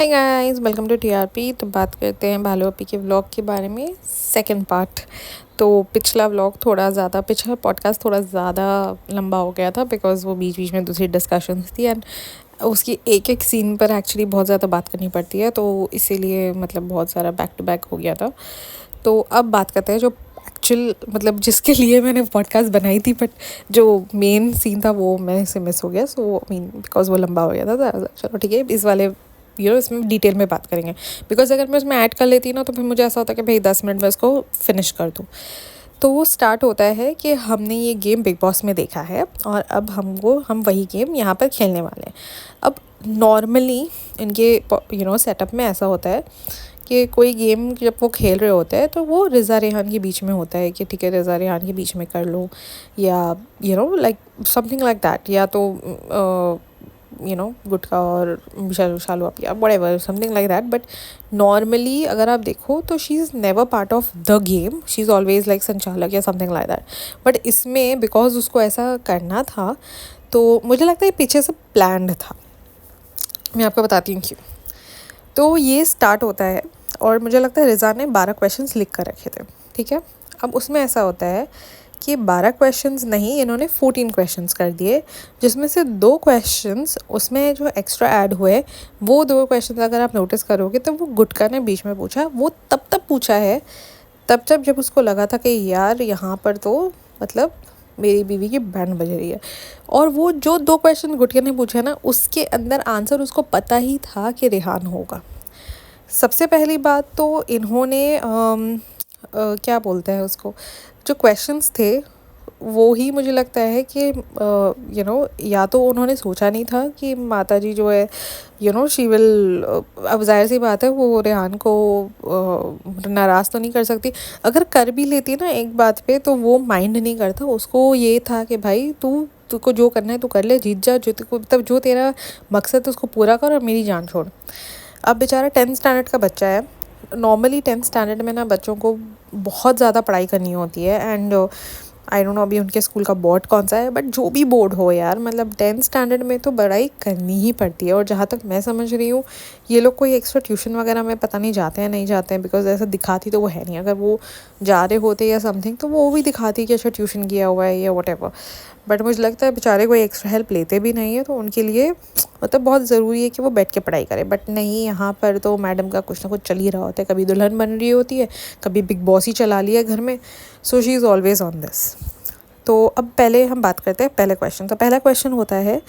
Hi guys, welcome to TRP. तो बात करते हैं भालू अपी के व्लॉग के बारे में, सेकंड पार्ट। तो पिछला पॉडकास्ट थोड़ा ज़्यादा लंबा हो गया था बिकॉज़ वो बीच बीच में दूसरी डिस्कशंस थी एंड उसकी एक एक सीन पर एक्चुअली बहुत ज़्यादा बात करनी पड़ती है, तो इसीलिए मतलब बहुत सारा बैक टू बैक हो गया था। तो अब बात करते हैं जो एक्चुअल मतलब जिसके लिए मैंने पॉडकास्ट बनाई थी, बट जो मेन सीन था वो मेरे से मिस हो गया। सो बिकॉज वो लंबा हो गया था, तो चलो ठीक है, इस वाले इसमें डिटेल में बात करेंगे। बिकॉज अगर मैं उसमें ऐड कर लेती ना तो फिर मुझे ऐसा होता कि भाई 10 मिनट में इसको फिनिश कर दूँ। तो वो स्टार्ट होता है कि हमने ये गेम बिग बॉस में देखा है और अब हम वही गेम यहाँ पर खेलने वाले हैं। अब नॉर्मली इनके सेटअप में ऐसा होता है कि कोई गेम जब वो खेल रहे होते हैं तो वो रिज़ा रेहान के बीच में होता है कि ठीक है, रिज़ा रेहान के बीच में कर लो, या लाइक समथिंग लाइक दैट, या तो गुटका और शालू आप, या whatever something like that. But normally अगर आप देखो तो she is never part of the game, she is always like संचालक या समथिंग लाइक दैट। बट इसमें बिकॉज उसको ऐसा करना था तो मुझे लगता है पीछे से प्लान्ड था। मैं आपको बताती हूँ क्यों। तो ये स्टार्ट होता है और मुझे लगता है रिज़ा ने 12 क्वेश्चंस लिख कर रखे थे, ठीक है। अब उसमें ऐसा होता है कि 12 क्वेश्चंस नहीं, इन्होंने 14 क्वेश्चंस कर दिए, जिसमें से 2 क्वेश्चंस उसमें जो एक्स्ट्रा ऐड हुए, वो 2 क्वेश्चंस अगर आप नोटिस करोगे तो वो गुटका ने बीच में पूछा। वो तब पूछा है तब जब उसको लगा था कि यार यहाँ पर तो मतलब मेरी बीवी की बैंड बज रही है। और वो जो 2 क्वेश्चन गुटका ने पूछा ना, उसके अंदर आंसर उसको पता ही था कि रेहान होगा। सबसे पहली बात तो इन्होंने क्या बोलते हैं उसको, जो क्वेश्चन्स थे वो ही मुझे लगता है कि या तो उन्होंने सोचा नहीं था कि माता जी जो है शी विल, अब जाहिर सी बात है वो रेहान को नाराज़ तो नहीं कर सकती। अगर कर भी लेती ना एक बात पे तो वो माइंड नहीं करता, उसको ये था कि भाई तुझको जो करना है तू कर ले, जीत जा, जो तेरा मकसद है उसको पूरा कर और मेरी जान छोड़। अब बेचारा 10th स्टैंडर्ड का बच्चा है। नॉर्मली 10th स्टैंडर्ड में ना बच्चों को बहुत ज़्यादा पढ़ाई करनी होती है एंड आई डोंट नो अभी उनके स्कूल का बोर्ड कौन सा है, बट जो भी बोर्ड हो यार, मतलब 10th स्टैंडर्ड में तो पढ़ाई करनी ही पड़ती है। और जहाँ तक मैं समझ रही हूँ ये लोग कोई एक्स्ट्रा ट्यूशन वगैरह में पता नहीं जाते हैं नहीं जाते हैं, बिकॉज ऐसा दिखाती तो वो है नहीं। अगर वो जा रहे होते या समथिंग तो वो भी दिखाती कि अच्छा ट्यूशन किया हुआ है या वट। बट मुझे लगता है बेचारे कोई एक्स्ट्रा हेल्प लेते भी नहीं है, तो उनके लिए मतलब बहुत ज़रूरी है कि वो बैठ के पढ़ाई करें। बट नहीं, यहाँ पर तो मैडम का कुछ ना कुछ चल ही रहा होता है, कभी दुल्हन बन रही होती है, कभी बिग बॉस ही चला लिया घर में। So she is always on this. तो अब पहले हम बात करते हैं पहले क्वेश्चन। तो पहला क्वेश्चन होता है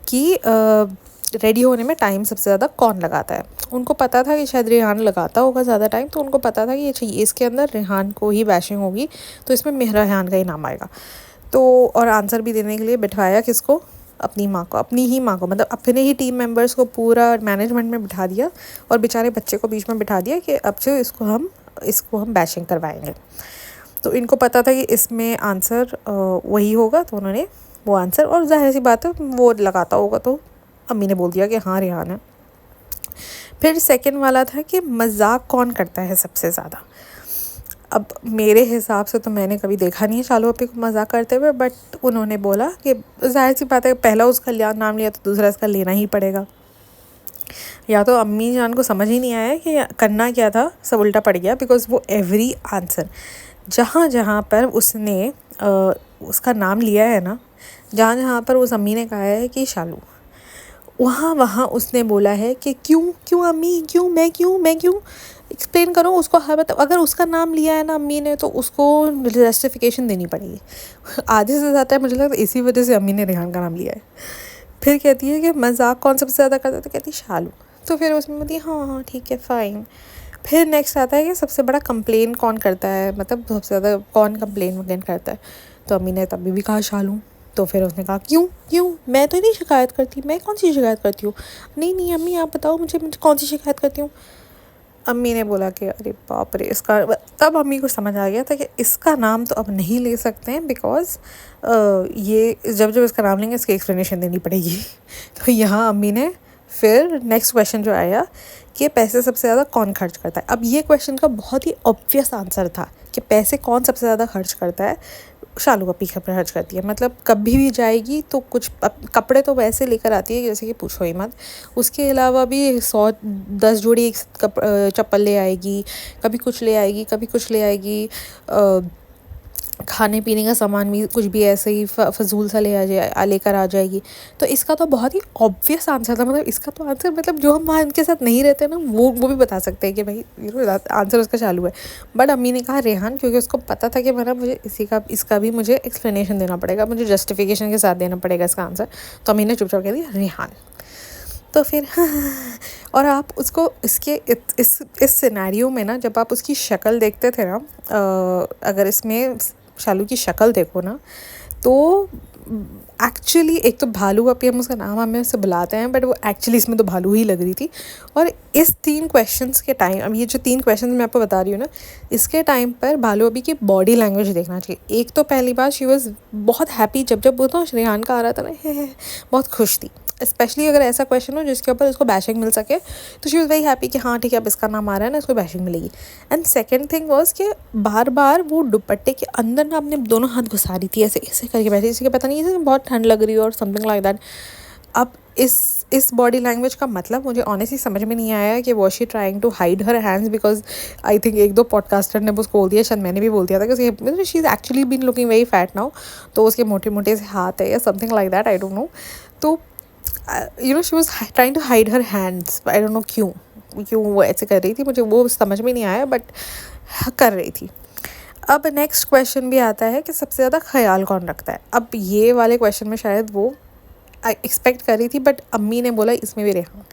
कि रेडी होने में टाइम सबसे ज़्यादा कौन लगाता है। उनको पता था कि शायद रेहान लगाता होगा ज़्यादा टाइम, तो उनको पता था कि अच्छा इसके अंदर रेहान को ही बैशिंग होगी तो इसमें रेहान का ही नाम आएगा। तो और आंसर भी देने के लिए बिठाया किसको, अपनी माँ को, अपनी ही माँ को, मतलब अपने ही टीम मेंबर्स को पूरा मैनेजमेंट में बिठा दिया और बेचारे बच्चे को बीच में बिठा दिया कि अब से इसको हम बैशिंग करवाएंगे। तो इनको पता था कि इसमें आंसर वही होगा, तो उन्होंने वो आंसर, और जाहिर सी बात है वो लगाता होगा तो अम्मी ने बोल दिया कि हाँ रेहान है। फिर सेकंड वाला था कि मजाक कौन करता है सबसे ज़्यादा। अब मेरे हिसाब से तो मैंने कभी देखा नहीं है शालू अपी को मजाक करते हुए, बट उन्होंने बोला कि जाहिर सी बात है पहला उसका नाम लिया तो दूसरा इसका लेना ही पड़ेगा। या तो अम्मी जान को समझ ही नहीं आया कि करना क्या था, सब उल्टा पड़ गया। बिकॉज वो एवरी आंसर जहाँ जहाँ पर उसने उसका नाम लिया है ना, जहाँ जहाँ पर उस अम्मी ने कहा है कि शालू, वहाँ वहाँ उसने बोला है कि क्यों अम्मी, क्यों एक्सप्लेन करो उसको। हर मतलब अगर उसका नाम लिया है ना अम्मी ने तो उसको जस्टिफिकेशन देनी पड़ेगी। आधे से ज़्यादा मुझे लगता है इसी वजह से अम्मी ने रेहान का नाम लिया है। फिर कहती है कि मजाक कौन सबसे ज़्यादा करता है, तो कहती शालू। तो फिर उसमें बोलती है हाँ ठीक है फ़ाइन। फिर नेक्स्ट आता है कि सबसे बड़ा कंप्लेन कौन करता है, मतलब सबसे ज़्यादा कौन कंप्लेन वगैरह करता है। तो अम्मी ने तभी भी कहा शालू। तो फिर उसने कहा क्यों मैं तो नहीं शिकायत करती, मैं कौन सी शिकायत करती हूँ। नहीं अम्मी आप बताओ मुझे कौन सी शिकायत करती हूँ। अम्मी ने बोला कि अरे बाप रे, इसका, तब अम्मी को समझ आ गया था कि इसका नाम तो अब नहीं ले सकते हैं, बिकॉज़ ये जब इसका नाम लेंगे इसकी एक्सप्लेनेशन देनी पड़ेगी। तो यहाँ अम्मी ने फिर नेक्स्ट क्वेश्चन जो आया कि पैसे सबसे ज़्यादा कौन खर्च करता है। अब ये क्वेश्चन का बहुत ही ऑब्वियस आंसर था कि पैसे कौन सबसे ज़्यादा खर्च करता है, शालू पप्पी खर्च करती है। मतलब कभी भी जाएगी तो कुछ कपड़े तो वैसे लेकर आती है जैसे कि पूछो ही मत। उसके अलावा भी 110 जोड़ी चप्पल ले आएगी, कभी कुछ ले आएगी, कभी कुछ ले आएगी। खाने पीने का सामान भी कुछ भी ऐसे ही फजूल सा लेकर आ जाएगी। तो इसका तो बहुत ही ऑब्वियस आंसर था। मतलब इसका तो आंसर, मतलब जो हम वहाँ इनके साथ नहीं रहते ना वो भी बता सकते हैं कि भाई आंसर उसका चालू है। बट अम्मी ने कहा रेहान, क्योंकि उसको पता था कि मतलब मुझे इसका भी मुझे एक्सप्लेनेशन देना पड़ेगा, मुझे जस्टिफिकेशन के साथ देना पड़ेगा इसका आंसर। तो अम्मी ने चुपचाप कह दिया रेहान। तो फिर और आप उसको इसके इस सिनेरियो में ना, जब आप उसकी शक्ल देखते थे ना, अगर इसमें शालू की शक्ल देखो ना, तो एक्चुअली एक तो भालू पप्पी हम उसका नाम हमें उससे बुलाते हैं, बट वो एक्चुअली इसमें तो भालू ही लग रही थी। और इस 3 क्वेश्चंस के टाइम, अब ये जो 3 क्वेश्चन मैं आपको बता रही हूँ ना, इसके टाइम पर भालू पप्पी की बॉडी लैंग्वेज देखना चाहिए। एक तो पहली बात, शी वॉज बहुत हैप्पी जब वो तो रेहान का आ रहा था ना, बहुत खुश थी। स्पेशली अगर ऐसा क्वेश्चन हो जिसके ऊपर उसको बैशिंग मिल सके, तो शी वॉज वेरी हैप्पी कि हाँ ठीक है, अब इसका नाम आ रहा है ना, इसको बैशिंग मिलेगी। एंड सेकेंड थिंग वॉज कि बार बार वो दुपट्टे के अंदर ना अपने दोनों हाथ घुसा रही थी, ऐसे ऐसे करके बैठी, जैसे कि पता नहीं है बहुत ठंड लग रही हो और समथिंग लाइक दैट। अब इस बॉडी लैंग्वेज का मतलब मुझे ऑनेस्टली समझ में नहीं आया कि was she trying to hide her hands, because I think 1-2 podcaster ने उसको बोल दिया, शायद मैंने भी बोल दिया था कि she is actually been looking very fat now, तो उसके मोटे मोटे से हाथ है या something like that, I don't know. तो she was trying to hide her hands, I don't know क्यों वो ऐसे कर रही थी, मुझे वो समझ में नहीं आया, बट कर रही थी। अब नेक्स्ट क्वेश्चन भी आता है कि सबसे ज़्यादा ख्याल कौन रखता है। अब ये वाले क्वेश्चन में शायद वो एक्सपेक्ट कर रही थी, बट अम्मी ने बोला इसमें भी रेहान,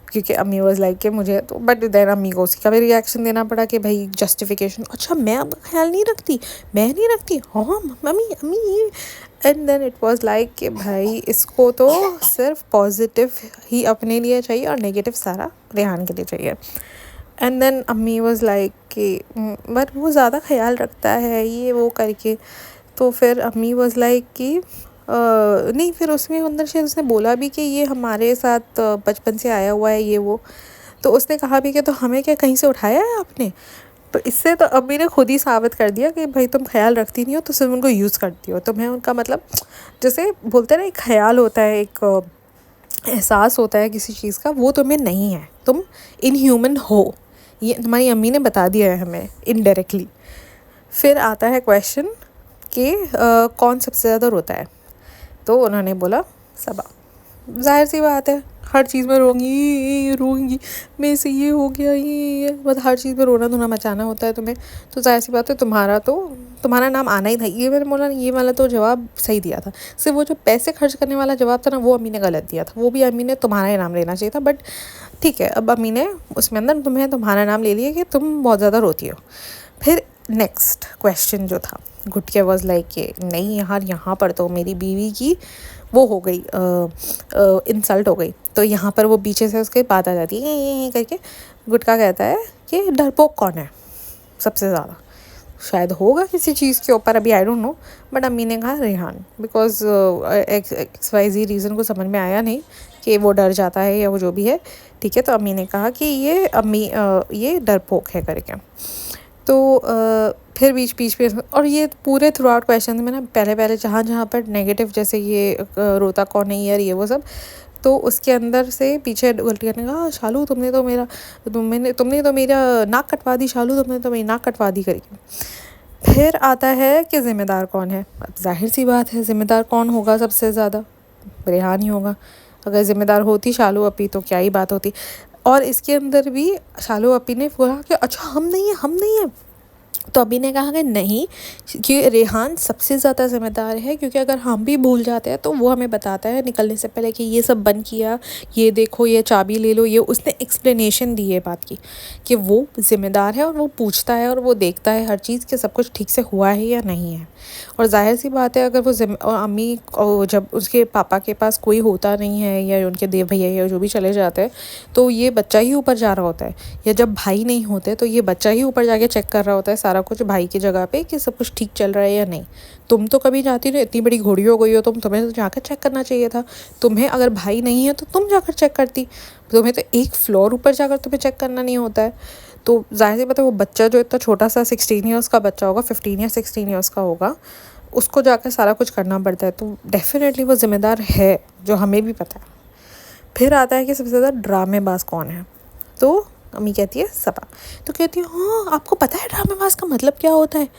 क्योंकि अम्मी वॉज लाइक कि मुझे तो, बट देन अम्मी को उसका भी रिएक्शन देना पड़ा कि भाई जस्टिफिकेशन, अच्छा मैं अब ख्याल नहीं रखती, मैं नहीं रखती, हाँ मम्मी अम्मी ये। And then it was like कि भाई इसको तो सिर्फ पॉजिटिव ही अपने लिए चाहिए और नेगेटिव सारा रेहान के लिए चाहिए। एंड देन अम्मी वाज लाइक कि बट वो ज़्यादा ख्याल रखता है ये वो करके। तो फिर अम्मी वाज लाइक कि नहीं, फिर उसमें अंदर से उसने बोला भी कि ये हमारे साथ बचपन से आया हुआ है ये वो। तो उसने कहा भी कि तो हमें क्या कहीं से उठाया है आपने। तो इससे तो अम्मी ने खुद ही साबित कर दिया कि भाई तुम ख्याल रखती नहीं हो, तो सिर्फ उनको यूज़ करती हो। तुम्हें उनका मतलब, जैसे बोलते हैं ना, एक ख्याल होता है, एक एहसास होता है किसी चीज़ का, वो तुम्हें नहीं है, तुम इनह्यूमन हो। ये तुम्हारी अम्मी ने बता दिया है हमें इनडायरेक्टली। फिर आता है क्वेश्चन कि कौन सबसे ज़्यादा रोता है। तो उन्होंने बोला सबा। जाहिर सी बात है, हर चीज़ में रोंगी मेरे से ये हो गया, ये मतलब हर चीज़ में रोना धोना मचाना होता है तुम्हें। तो जाहिर सी बात है तुम्हारा नाम आना ही था। ये मैंने बोला, ये वाला तो जवाब सही दिया था। सिर्फ वो जो पैसे खर्च करने वाला जवाब था ना, वो अम्मी ने गलत दिया था। वो भी अम्मी ने तुम्हारा ही नाम लेना चाहिए था, बट ठीक है, अब अम्मी ने उसमें अंदर तुम्हारा नाम ले लिया कि तुम बहुत ज़्यादा रोती हो। फिर नेक्स्ट क्वेश्चन जो था, गुटके वॉज लाइक कि नहीं यार, यहाँ पर तो मेरी बीवी की वो हो गई, इंसल्ट हो गई। तो यहाँ पर वो पीछे से उसके बात आ जाती है ये करके। गुटका कहता है कि डरपोक कौन है सबसे ज़्यादा। शायद होगा किसी चीज़ के ऊपर, अभी आई डोंट नो, बट अम्मी ने कहा रेहान, बिकॉज XYZ रीज़न को समझ में आया नहीं कि वो डर जाता है या वो जो भी है। ठीक है, तो अम्मी ने कहा कि ये डरपोक है करके। तो फिर बीच में, और ये पूरे थ्रू आउट क्वेश्चन में ना, पहले जहाँ पर नेगेटिव, जैसे ये रोता कौन है यार ये वो सब, तो उसके अंदर से पीछे उल्टी करने का, शालू तुमने तो मेरा नाक कटवा दी, शालू तुमने तो मेरी नाक कटवा दी करके। फिर आता है कि ज़िम्मेदार कौन है। अब जाहिर सी बात है, ज़िम्मेदार कौन होगा सबसे ज़्यादा, रेहान ही होगा। अगर ज़िम्मेदार होती शालू अपी तो क्या ही बात होती। और इसके अंदर भी शालू अपी ने बोला कि अच्छा हम नहीं हैं। तो अभी ने कहा कि नहीं, कि रेहान सबसे ज़्यादा ज़िम्मेदार है, क्योंकि अगर हम भी भूल जाते हैं तो वो हमें बताता है निकलने से पहले कि ये सब बंद किया, ये देखो, ये चाबी ले लो, ये उसने एक्सप्लेनेशन दी है बात की कि वो ज़िम्मेदार है और वो पूछता है और वो देखता है हर चीज़ कि सब कुछ ठीक से हुआ है या नहीं है। और जाहिर सी बात है, अगर वो और अम्मी जब उसके पापा के पास कोई होता नहीं है या उनके देव भैया या जो भी चले जाते हैं, तो ये बच्चा ही ऊपर जा रहा होता है, या जब भाई नहीं होते तो ये बच्चा ही ऊपर जाके चेक कर रहा होता है सारा कुछ भाई की जगह पे कि सब कुछ ठीक चल रहा है या नहीं। तुम तो कभी जाती नहीं, इतनी बड़ी घोड़ी हो गई हो तुम्हें तो जाकर चेक करना चाहिए था। तुम्हें अगर भाई नहीं है तो तुम जाकर चेक करती, तुम्हें तो एक फ्लोर ऊपर जाकर तुम्हें चेक करना नहीं होता है। तो जाहिर सी बात है वो बच्चा जो इतना छोटा सा 16 ईयर्स का बच्चा होगा, 15 या 16 ईयर्स का होगा, उसको जाकर सारा कुछ करना पड़ता है, तो डेफिनेटली वो ज़िम्मेदार है, जो हमें भी पता है। फिर आता है कि सबसे ज़्यादा ड्रामेबाज कौन है, तो अम्मी कहती है सबा। तो कहती है हाँ आपको पता है ड्रामेबाज का मतलब क्या होता है?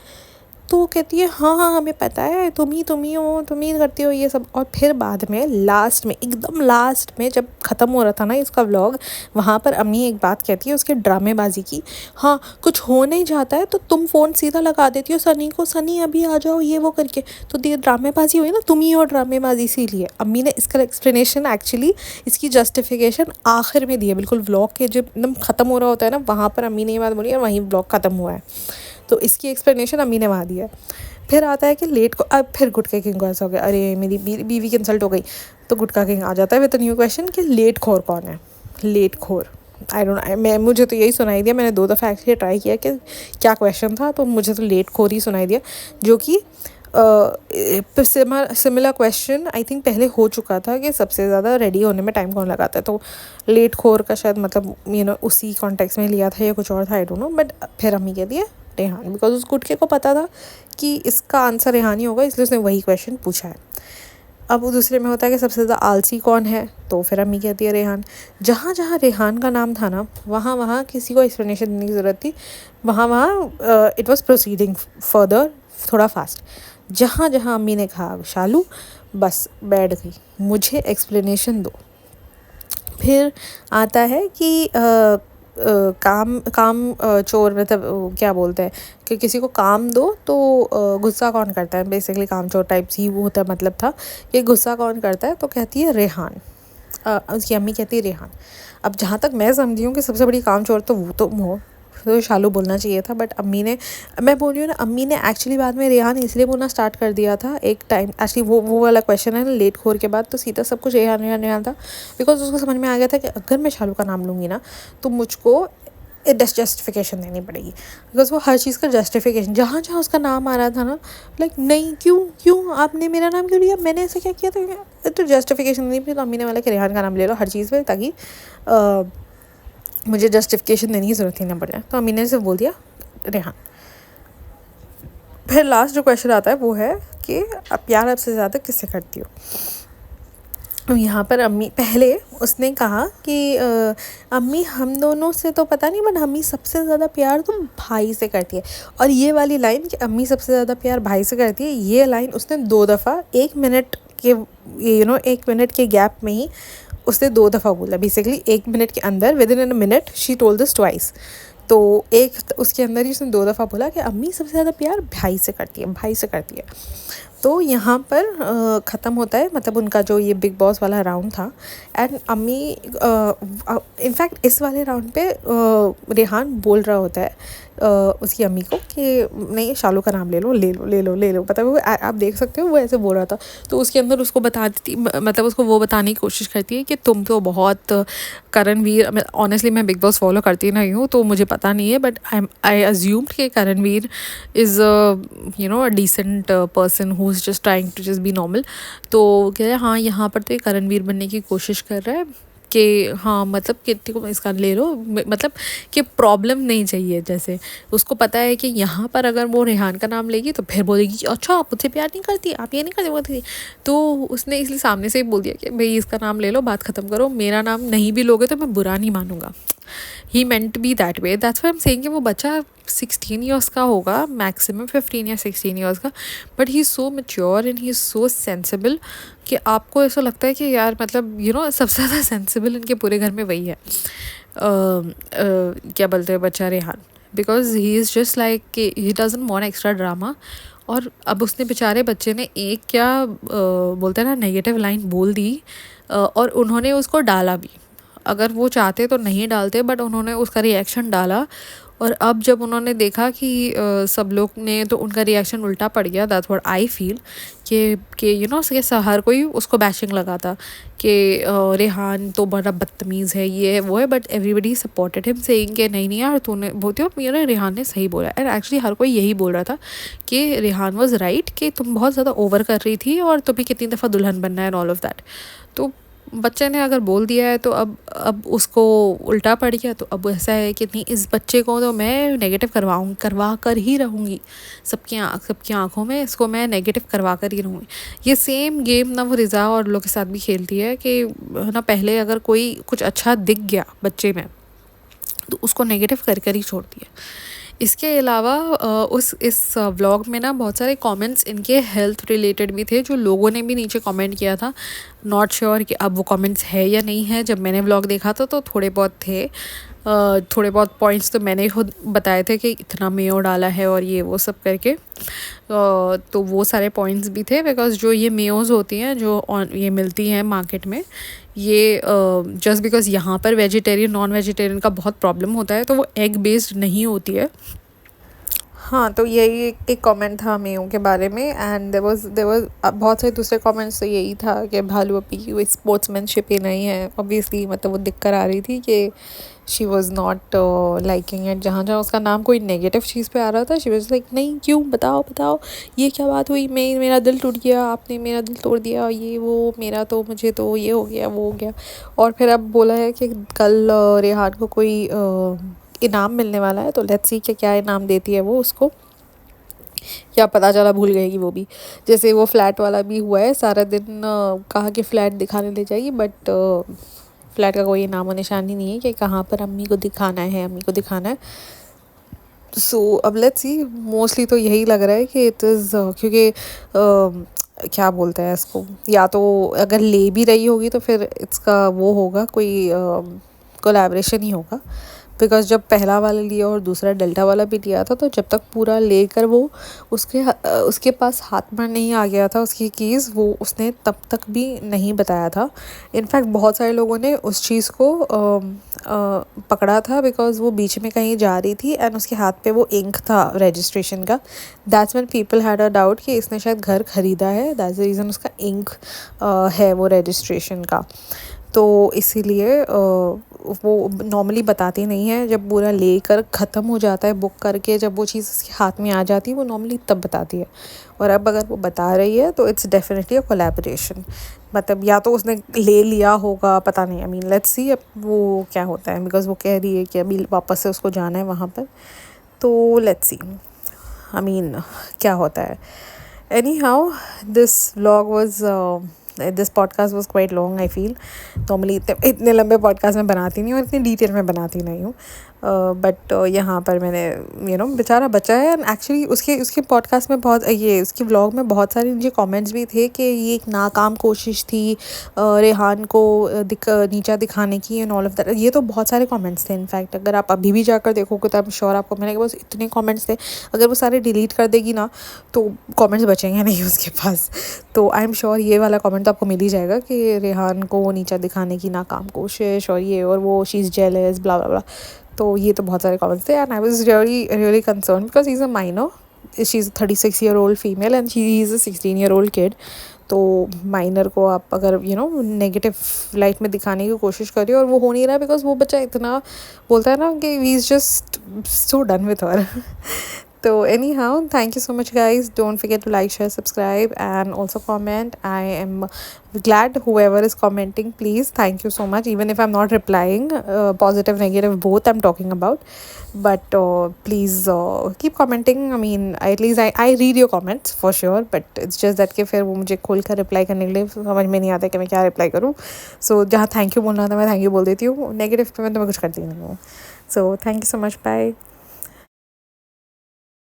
तो वो कहती है हाँ हाँ हमें पता है, तुम ही हो, तुम ही करती हो ये सब। और फिर बाद में लास्ट में, एकदम लास्ट में जब ख़त्म हो रहा था ना इसका व्लॉग, वहाँ पर अम्मी एक बात कहती है उसके ड्रामेबाजी की। हाँ कुछ हो नहीं जाता है तो तुम फ़ोन सीधा लगा देती हो सनी को, सनी अभी आ जाओ ये वो करके, तो ये ड्रामेबाजी हुई ना, तुम ही हो ड्रामेबाजी। इसीलिए अम्मी ने इसका एक्सप्लेनेशन, एक्चुअली इसकी जस्टिफिकेशन आखिर में दी है, बिल्कुल व्लॉग के जब एकदम ख़त्म हो रहा होता है ना, वहाँ पर अम्मी ने ये बात बोली और वहीं व्लॉग ख़त्म हुआ है, तो इसकी एक्सप्लेनेशन अम्मी ने वहाँ दी है। फिर आता है कि लेट को, अब फिर गुटका किंग को ऐसा हो गया, अरे मेरी बीवी कैंसल्ट हो गई, तो गुटका किंग आ जाता है विद न्यू क्वेश्चन कि लेट खोर कौन है। लेट खोर, आई डोंट, मुझे तो यही सुनाई दिया, मैंने 2 दफ़ा एक्चुअली ट्राई किया कि क्या क्वेश्चन था, तो मुझे तो लेट खोर ही सुनाई दिया, जो कि सिमिलर क्वेश्चन आई थिंक पहले हो चुका था कि सबसे ज़्यादा रेडी होने में टाइम कौन लगाता है, तो लेट खोर का शायद मतलब उसी कॉन्टेक्स्ट में लिया था या कुछ और था, आई डोंट नो। बट फिर अम्मी कहती है रेहान, बिकॉज उस गुटके को पता था कि इसका आंसर रेहान ही होगा, इसलिए उसने वही क्वेश्चन पूछा है। अब वो दूसरे में होता है कि सबसे ज़्यादा आलसी कौन है, तो फिर अम्मी कहती है रेहान। जहाँ जहाँ रेहान का नाम था ना, वहाँ वहाँ किसी को एक्सप्लेनेशन देने की ज़रूरत थी, वहाँ वहाँ इट वॉज प्रोसीडिंग फर्दर थोड़ा फास्ट। जहाँ जहाँ अम्मी ने कहा शालू, बस बैठ गई, मुझे एक्सप्लेनेशन दो। फिर आता है कि काम चोर, मतलब क्या बोलते हैं कि किसी को काम दो तो गुस्सा कौन करता है, बेसिकली काम चोर टाइप्स ही वो होता है, मतलब था कि गुस्सा कौन करता है, तो कहती है रेहान, उसकी अम्मी कहती है रेहान। अब जहाँ तक मैं समझी हूँ कि सबसे बड़ी काम चोर तो वो तुम हो, तो शालू बोलना चाहिए था, बट अम्मी ने, मैं बोल रही हूँ ना, अम्मी ने एक्चुअली बाद में रेहान इसलिए बोलना स्टार्ट कर दिया था एक टाइम, एक्चुअली वो वाला क्वेश्चन है ना लेट खोर के बाद, तो सीधा सब कुछ रेहान रेहान रेहान था, बिकॉज उसको समझ में आ गया था कि अगर मैं शालू का नाम लूँगी ना तो मुझको जस्टिफिकेशन देनी पड़ेगी, बिकॉज वो हर चीज़ का जस्टिफिकेशन, जहाँ जहाँ उसका नाम आ रहा था ना, लाइक नहीं क्यों आपने मेरा नाम क्यों लिया, मैंने ऐसा क्या किया था, तो जस्टिफिकेशन देनी पड़ी। तो अम्मी ने बोला कि रेहान का नाम ले लो हर चीज़ पे, ताकि मुझे जस्टिफिकेशन देने की ज़रूरत ही ना पड़ जाए, तो अम्मी ने सिर्फ बोल दिया रेहान। फिर लास्ट जो क्वेश्चन आता है वो है कि अब प्यार आपसे ज़्यादा किससे करती हो। अब यहाँ पर अम्मी, पहले उसने कहा कि अम्मी हम दोनों से तो पता नहीं, बट अम्मी सबसे ज़्यादा प्यार तो भाई से करती है। और ये वाली लाइन कि अम्मी सबसे ज़्यादा प्यार भाई से करती है, ये लाइन उसने 2 दफ़ा 1 मिनट के 1 मिनट के गैप में ही उसने 2 दफ़ा बोला, बेसिकली 1 मिनट के अंदर, with in a minute she told this twice. तो एक उसके अंदर ही उसने 2 दफ़ा बोला कि अम्मी सबसे ज़्यादा प्यार भाई से करती है, भाई से करती है। तो यहाँ पर ख़त्म होता है, मतलब उनका जो ये बिग बॉस वाला राउंड था। एंड अम्मी इनफैक्ट इस वाले राउंड पे रेहान बोल रहा होता है उसकी अम्मी को कि नहीं शालू का नाम ले लो ले लो ले लो ले लो, पता है वो आप देख सकते हो वो ऐसे बोल रहा था। तो उसके अंदर उसको बता देती, मतलब उसको वो बताने की कोशिश करती है कि तुम तो बहुत करणवीर, ऑनेस्टली मैं बिग बॉस फॉलो करती नहीं हूँ तो मुझे पता नहीं है, बट आई अज्यूम्ड कि Karanveer is a decent person who is just trying to just be normal. तो कह रहे हाँ यहाँ पर तो ये करणवीर बनने की कोशिश कर रहा है कि हाँ मतलब कितने को इसका ले लो, मतलब कि प्रॉब्लम नहीं चाहिए। जैसे उसको पता है कि यहाँ पर अगर वो रेहान का नाम लेगी तो फिर बोलेगी कि अच्छा आप मुझसे प्यार नहीं करती, आप ये नहीं करते वो करती। तो उसने इसलिए सामने से ही बोल दिया कि भाई इसका नाम ले लो, बात ख़त्म करो, मेरा नाम नहीं भी लोगे तो मैं बुरा नहीं मानूंगा। He meant be that way, that's why I am saying कि वो बच्चा 16 ईयर्स का होगा, मैक्सिमम 15 या 16 ईयर्स का, but he is so mature and he is so sensible कि आपको ऐसा लगता है कि यार मतलब सबसे ज़्यादा सेंसिबल इनके पूरे घर में वही है। क्या बोलते हैं बच्चा Rehan, because he is just like कि he doesn't want extra drama. और अब उसने बेचारे बच्चे ने एक क्या बोलते हैं ना नेगेटिव लाइन बोल दी, और उन्होंने उसको डाला भी। अगर वो चाहते तो नहीं डालते, बट उन्होंने उसका रिएक्शन डाला और अब जब उन्होंने देखा कि सब लोग ने, तो उनका रिएक्शन उल्टा पड़ गया। दैट्स व्हाट आई फील कि यू नो हर कोई उसको बैशिंग लगा था कि रेहान तो बड़ा बदतमीज़ है, ये है वो है, but everybody supported him saying कि नहीं नहीं यार तूने बोलते हो यू नो रेहान ने सही बोला। एंड एक्चुअली हर कोई यही बोल रहा था कि रेहान वाज राइट कि तुम बहुत ज़्यादा ओवर कर रही थी और तुम्हें कितनी दफ़ा दुल्हन बनना है एंड ऑल ऑफ दैट। तो बच्चे ने अगर बोल दिया है तो अब उसको उल्टा पड़ गया। तो अब ऐसा है कि नहीं, इस बच्चे को तो मैं नेगेटिव करवा कर ही रहूँगी, सबकी आंखों में इसको मैं नेगेटिव करवा कर ही रहूँगी। ये सेम गेम ना वो रिज़ा और लोग के साथ भी खेलती है कि ना पहले अगर कोई कुछ अच्छा दिख गया बच्चे में तो उसको नेगेटिव कर ही छोड़ती है। इसके अलावा इस व्लॉग में ना बहुत सारे कमेंट्स इनके हेल्थ रिलेटेड भी थे, जो लोगों ने भी नीचे कमेंट किया था। नॉट श्योर कि अब वो कमेंट्स है या नहीं है। जब मैंने व्लॉग देखा था तो थोड़े बहुत थे, थोड़े बहुत पॉइंट्स तो मैंने खुद बताए थे कि इतना मेयो डाला है और ये वो सब करके। तो वो सारे पॉइंट्स भी थे, बिकॉज जो ये मेयोज़ होती हैं जो ये मिलती हैं मार्केट में, ये जस्ट बिकॉज यहाँ पर वेजिटेरियन नॉन वेजिटेरियन का बहुत प्रॉब्लम होता है तो वो एग बेस्ड नहीं होती है। हाँ, तो यही एक कमेंट था मेयों के बारे में। एंड देयर वाज बहुत सारे दूसरे कमेंट्स। तो यही था कि भालू अपी की कोई स्पोर्ट्समैनशिप ही नहीं है। ऑब्वियसली मतलब वो दिख कर आ रही थी कि she was not liking it. जहाँ जहाँ उसका नाम कोई नेगेटिव चीज़ पे आ रहा था शी वॉज़ लाइक नहीं क्यों, बताओ बताओ ये क्या बात हुई, मेरा दिल टूट गया, आपने मेरा दिल तोड़ दिया, ये वो मेरा तो मुझे तो ये हो गया वो हो गया। और फिर अब बोला है कि कल रेहान को कोई इनाम मिलने वाला है, तो लेट्स सी कि क्या इनाम देती है वो उसको। क्या पता चला भूल गएगी वो भी, जैसे वो फ्लैट वाला भी हुआ है। सारा दिन कहा कि फ़्लैट दिखाने ले जाएगी, बट फ्लैट का कोई नामो निशान ही नहीं है कि कहाँ पर अम्मी को दिखाना है। सो अब लेट्स सी, मोस्टली तो यही लग रहा है कि इट इज़ क्योंकि क्या बोलते हैं इसको, या तो अगर ले भी रही होगी तो फिर इसका वो होगा कोई कोलैबोरेशन ही होगा। बिकॉज़ जब पहला वाला लिया और दूसरा डेल्टा वाला भी लिया था, तो जब तक पूरा लेकर वो उसके पास हाथ में नहीं आ गया था उसकी कीज़, वो उसने तब तक भी नहीं बताया था। इनफैक्ट बहुत सारे लोगों ने उस चीज़ को पकड़ा था बिकॉज़ वो बीच में कहीं जा रही थी एंड उसके हाथ पे वो इंक था रजिस्ट्रेशन का। That's when people had a doubt कि इसने शायद घर ख़रीदा है, दैट्स द रीज़न उसका इंक है वो रजिस्ट्रेशन का। तो इसीलिए वो नॉर्मली बताती नहीं है। जब पूरा लेकर ख़त्म हो जाता है बुक करके, जब वो चीज़ उसके हाथ में आ जाती है वो नॉर्मली तब बताती है। और अब अगर वो बता रही है तो इट्स डेफिनेटली अ कोलैबोरेशन। मतलब या तो उसने ले लिया होगा, पता नहीं। आई मीन लेट्स सी अब वो क्या होता है, बिकॉज़ वो कह रही है कि अभी वापस से उसको जाना है वहाँ पर। तो लेट्स सी, आई मीन क्या होता है। Any how, this vlog was this podcast was quite long I feel. Normally इतने लंबे पॉडकास्ट मैं बनाती नहीं हूँ, इतनी डिटेल में बनाती नहीं हूँ। बट यहाँ पर मैंने बेचारा बच्चा है। एंड एक्चुअली उसके पॉडकास्ट में बहुत उसके व्लॉग में बहुत सारे मुझे कमेंट्स भी थे कि ये एक नाकाम कोशिश थी रेहान को नीचा दिखाने की एंड ऑल ऑफ दैट। ये तो बहुत सारे कमेंट्स थे। इनफैक्ट अगर आप अभी भी जाकर देखोगे तो आई एम श्योर आपको मिलेगा। बस इतने कमेंट्स थे, अगर वो सारे डिलीट कर देगी ना तो कमेंट्स बचेंगे नहीं उसके पास। तो आई एम श्योर ये वाला कमेंट तो आपको मिल ही जाएगा कि रेहान को नीचा दिखाने की नाकाम कोशिश और ये और वो, शी इज़ जेलस, ब्ला ब्ला ब्ला। तो ये तो बहुत सारे कमेंट्स थे। And I was really concern because he is a minor, she is 36 year old female and she is a 16 year old kid. तो माइनर को आप अगर नेगेटिव लाइट में दिखाने की कोशिश करिए और वो हो नहीं रहा बिकॉज वो बच्चा इतना बोलता है ना कि we is just so done with her. So anyhow, thank you so much guys. Don't forget to like, share, subscribe and also comment. I am glad whoever is commenting, please, thank you so much. Even if I'm not replying, positive, negative, both I'm talking about. But please keep commenting. I mean, at least I read your comments for sure. But it's just that कि फिर वो मुझे खोल कर reply करने के लिए समझ में नहीं आता कि मैं क्या रिप्लाई करूँ। So जहाँ थैंक यू बोलना था मैं थैंक यू बोल देती हूँ, नेगेटिव पे मैं तो मैं कुछ करती नहीं हूँ। So thank you so much. Bye.